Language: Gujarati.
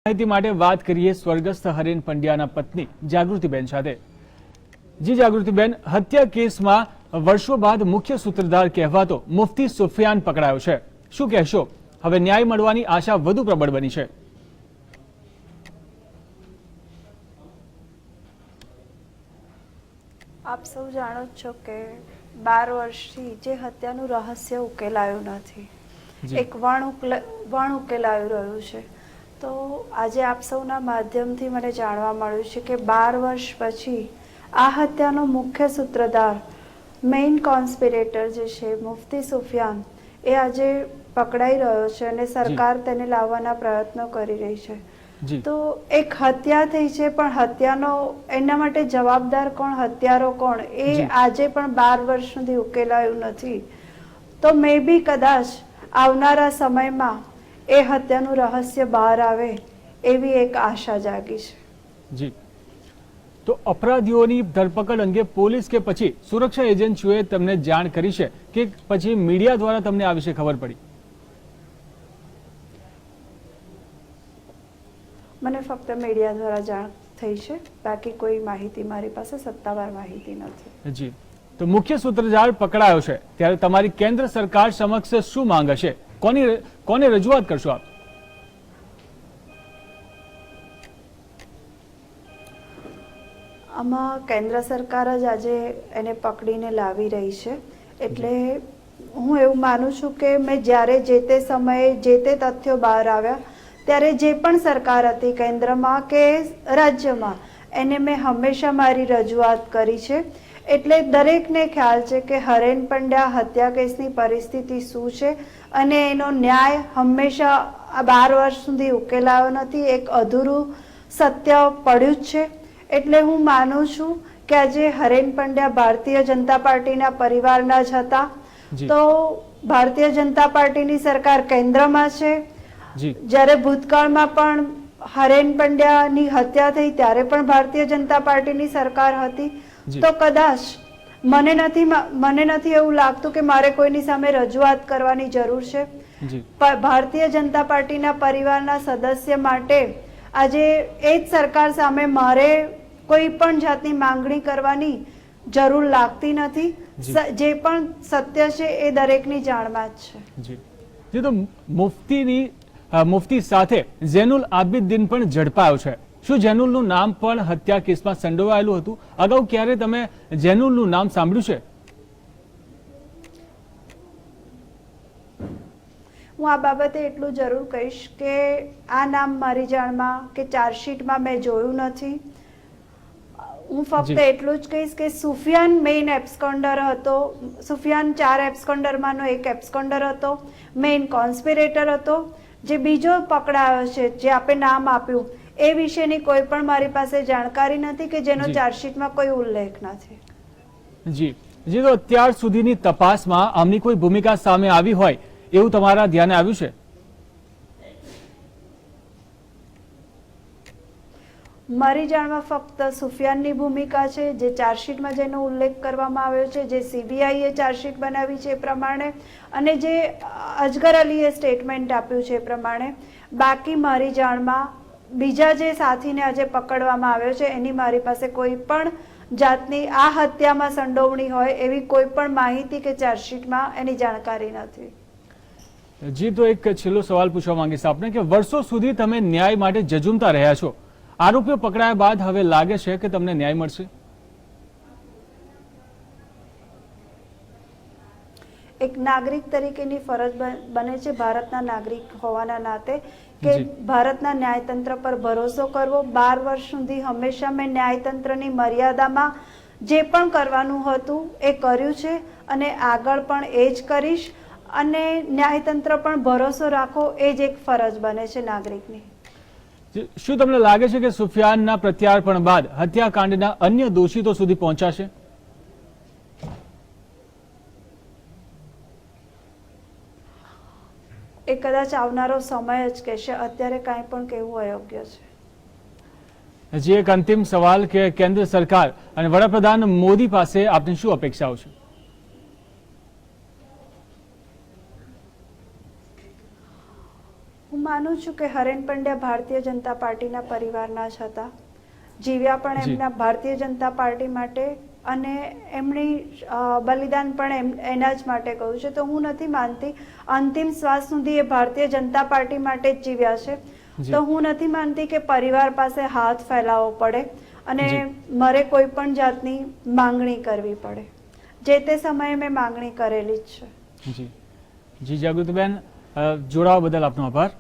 માહિતી માટે વાત કરીએ સ્વર્ગસ્થ હરેન પંડ્યાના પત્ની જાગૃતિબેન સાથે। જી જાગૃતિબેન, હત્યા કેસમાં વર્ષો બાદ મુખ્ય સૂત્રધાર કહેવાતો મુફ્તી સુફિયાન પકડાયો છે, શું કહેશો? હવે ન્યાય મળવાની આશા વધુ પ્રબળ બની છે। આપ સૌ જાણો છો કે 12 વર્ષથી જે હત્યાનું રહસ્ય ઉકેલાયું નથી, એક વણ ઉકેલાયું રહ્યું છે। તો આજે આપ સૌના માધ્યમથી મને જાણવા મળ્યું છે કે 12 વર્ષ પછી આ હત્યાનો મુખ્ય સૂત્રધાર, મેઇન કોન્સ્પિરેટર જે છે મુફ્તી સુફિયાન, એ આજે પકડાઈ રહ્યો છે અને સરકાર તેને લાવવાના પ્રયત્નો કરી રહી છે। તો એક હત્યા થઈ છે, પણ હત્યાનો એના માટે જવાબદાર કોણ, હત્યારો કોણ, એ આજે પણ 12 વર્ષ સુધી ઉકેલાયું નથી। તો મે બી કદાચ આવનારા સમયમાં એ હત્યાનું રહસ્ય બહાર આવે એવી એક આશા જાગી છે। જી, તો અપરાધીઓની ધરપકડ અંગે પોલીસ કે પછી સુરક્ષા એજન્સીઓએ તમને જાણ કરી છે કે પછી મીડિયા દ્વારા તમને આ વિશે ખબર પડી? મને ફક્ત મીડિયા દ્વારા જાણ થઈ છે, બાકી કોઈ માહિતી મારી પાસે સત્તાવાર માહિતી નથી। જી, તો મુખ્ય સૂત્રધાર પકડાયો છે ત્યારે તમારી કેન્દ્ર સરકાર સમક્ષ શું માંગ હશે? કોને રજૂઆત કરશો આપ? આમાં કેન્દ્ર સરકાર જ આજે એને પકડીને લાવી રહી છે, એટલે હું એવું માનું છું કે મેં જ્યારે જે તે સમયે જે તે તથ્યો બહાર આવ્યા ત્યારે જે પણ સરકાર હતી કેન્દ્રમાં કે રાજ્યમાં, એને મેં હંમેશા મારી રજૂઆત કરી છે। એટલે દરેકને ખ્યાલ છે કે હરેન પંડ્યા હત્યા કેસની પરિસ્થિતિ શું છે અને એનો ન્યાય હંમેશા આ 12 વર્ષ સુધી ઉકેલાયો નથી, એક અધૂરું સત્ય પડ્યું જ છે। એટલે હું માનું છું કે આજે હરેન પંડ્યા ભારતીય જનતા પાર્ટીના પરિવારના જ હતા, તો ભારતીય જનતા પાર્ટીની સરકાર કેન્દ્રમાં છે। જ્યારે ભૂતકાળમાં પણ હરેન પંડ્યાની હત્યા થઈ ત્યારે પણ ભારતીય જનતા પાર્ટીની સરકાર હતી। તો કદાચ મને નથી એવું લાગતું કે મારે કોઈની સામે રજૂઆત કરવાની જરૂર છે। ભારતીય જનતા પાર્ટીના પરિવારના સદસ્ય માટે આજે એ જ સરકાર સામે મારે કોઈ પણ જાતની માંગણી કરવાની જરૂર લાગતી નથી। જે પણ સત્ય છે એ દરેકની જાણમાં જ છે। તો મુફ્તી સાથે ઝૈનુલ આબિદીન પણ ઝડપાયો છે, શું ઝૈનુલનું નામ પણ હત્યા કેસમાં સંડોવાયેલું હતું? અગાઉ ક્યારે તમે ઝૈનુલનું નામ સાંભળ્યું છે? હું આ બાબતે એટલું જરૂર કહીશ કે આ નામ મારી જાણમાં કે ચાર્જશીટમાં મેં જોયું નથી। હું ફક્ત એટલું જ કહીશ કે સુફિયાન મેઇન એબ્સ્કોન્ડર હતો, સુફિયાન 4 એબ્સ્કોન્ડરમાંનો એક એબ્સ્કોન્ડર હતો, મેઇન કોન્સ્પિરેટર હતો। જે બીજો પકડાયો છે, જે આપણે નામ આપ્યું, એ વિશેની કોઈ પણ મારી પાસે જાણકારી નથી કે જેનો ચાર્જશીટમાં કોઈ ઉલ્લેખ નથી। જી, તો અત્યાર સુધીની તપાસમાં આમની કોઈ ભૂમિકા સામે આવી હોય એવું તમારા ધ્યાને આવ્યું છે? મારી જાણમાં ફક્ત સુફિયાનની ભૂમિકા છે, જે ચાર્જશીટમાં જેનો ઉલ્લેખ કરવામાં આવ્યો છે, જે સીબીઆઈએ ચાર્જશીટ બનાવી છે એ પ્રમાણે, અને જે અજગર અલીએ સ્ટેટમેન્ટ આપ્યું છે એ પ્રમાણે। બાકી મારી જાણમાં બીજા જે સાથીને આજે પકડવામાં આવ્યો છે એની મારી પાસે કોઈ પણ જાતની આ હત્યામાં સંડોવણી હોય એવી કોઈ પણ માહિતી કે ચાર્જશીટમાં એની જાણકારી નથી। જી, તો એક છેલ્લો સવાલ પૂછવા માંગીશ આપને કે વર્ષો સુધી તમે ન્યાય માટે જજુમતા રહ્યા છો, આરોપીઓ પકડાયા બાદ હવે લાગે છે કે તમને ન્યાય મળશે? એક નાગરિક તરીકેની ફરજ બને છે, ભારતના નાગરિક હોવાના નાતે, કે ભારતના ન્યાયતંત્ર પર ભરોસો કરવો। 12 વર્ષ સુધી હંમેશા મેં ન્યાયતંત્રની મર્યાદામાં જે પણ કરવાનું હતું એ કર્યું છે અને આગળ પણ એ જ કરીશ। અને ન્યાયતંત્ર પણ ભરોસો રાખો, એ જ એક ફરજ બને છે નાગરિકની। શું તમને લાગે છે કે સુફિયાનના પ્રત્યાર્પણ બાદ હત્યાકાંડના અન્ય દોષિતો સુધી પહોંચાશે? એ કદાચ આવનારો સમય જ કહેશે, અત્યારે કાંઈ પણ કહેવું અયોગ્ય છે। હજી એક અંતિમ સવાલ કે કેન્દ્ર સરકાર અને વડાપ્રધાન મોદી પાસે આપની શું અપેક્ષાઓ છે? હું માનું છું કે હરેન પંડ્યા ભારતીય જનતા પાર્ટીના પરિવારના જ હતા, જીવ્યા પણ જી. એમના ભારતીય જનતા પાર્ટી માટે અને એમની બલિદાન પણ એના જ માટે કહ્યું છે. તો હું નથી માનતી અંતિમ શ્વાસ સુધી એ ભારતીય જનતા પાર્ટી માટે જ જીવ્યા છે. જી. તો હું નથી માનતી કે પરિવાર પાસે હાથ ફેલાવવો પડે અને જી. મારે કોઈ પણ જાતની માંગણી કરવી પડે. જે તે સમયે મેં માંગણી કરેલી જ છે. જી જી જાગૃતિબેન, જોડાવા બદલ આપનો આભાર.